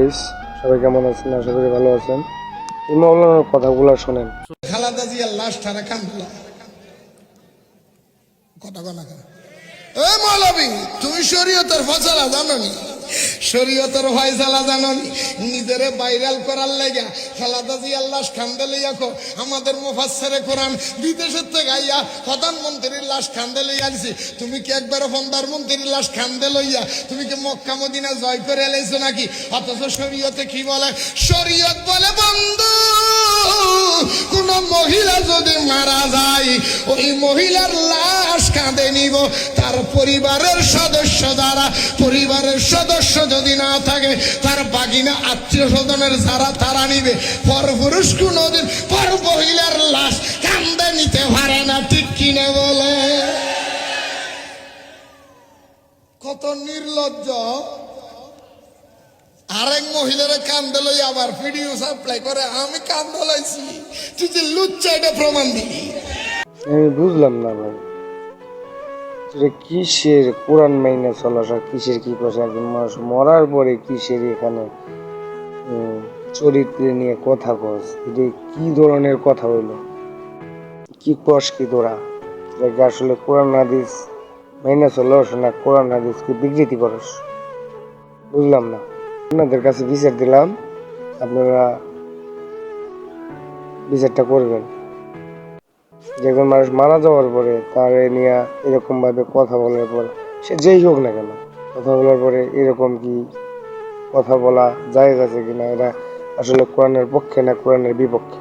Guys, সবাই কেমন আছেন? আশা করি ভালো আছেন। এই মাওলানার কথাগুলো শোনেন। খালাদা জিয়ার লাশটারে কান্দলা কথা কনা এ মৌলবী, তুমি শরীয়তের ফয়সালা জানোনি? শরীয়তের ফয়সালা জানোনি? নিজেরে ভাইরাল করার লেগা খালাদা জিয়ার লাশ কান্দে লইয়া আমাদের মুফাসসিরে কোরআন বিদেশের থেকে আইয়া প্রধানমন্ত্রীর লাশ কান্দে লইয়া আনছি। তুমি কি একবার প্রধানমন্ত্রীর লাশ কান্দে লইয়া তুমি কি মক্কা মদিনা জয় করে এলাইছো নাকি? অথচ শরীয়তে কি বলে? শরীয়ত বলে বন্ধু, কোন মহিলা যদি মারা যায় ওই মহিলার লাশ কাঁধে নিব তার পরিবারের সদস্য যারা, পরিবারের সদস্য যদি না থাকে তার বাগিনা আত্মীয় স্বজনের যারা তারা নিবে। পরপুরুষ কোনদিন পর মহিলার লাশ কাঁধে নিতে পারে না, ঠিক কিনে বলে? কত নির্লজ্জ! আরেক মহিলার কান্দে লই আবার ভিডিও সাপ্লাই করে আমি কান্দে লইছি, তুই যে লুচ্চা এটা প্রমাণ দিবি? আমি বুঝলাম না ভাই, কিসের কোরআন মাইনে চলাস আর কিসের কি কথা? একজন মানুষ মরার পরে কিসের এখানে চরিত্র নিয়ে কথা কস? এটা কি ধরনের কথা হইলো? কি কস কি তোরা? আসলে কোরআন হাদিস মাইনে চলাস না কোরআন হাদিস কি বিকৃতি করস? বুঝলাম না। আপনাদের কাছে বিচার দিলাম, আপনারা বিচারটা করবেন। যে একজন মানুষ মারা যাওয়ার পরে তার নিয়ে এরকম ভাবে কথা বলার পর, সে যেই হোক না কেন, কথা বলার পরে এরকম কি কথা বলা জায়েজ আছে কিনা? এটা আসলে কোরআনের পক্ষে না কোরআনের বিপক্ষে?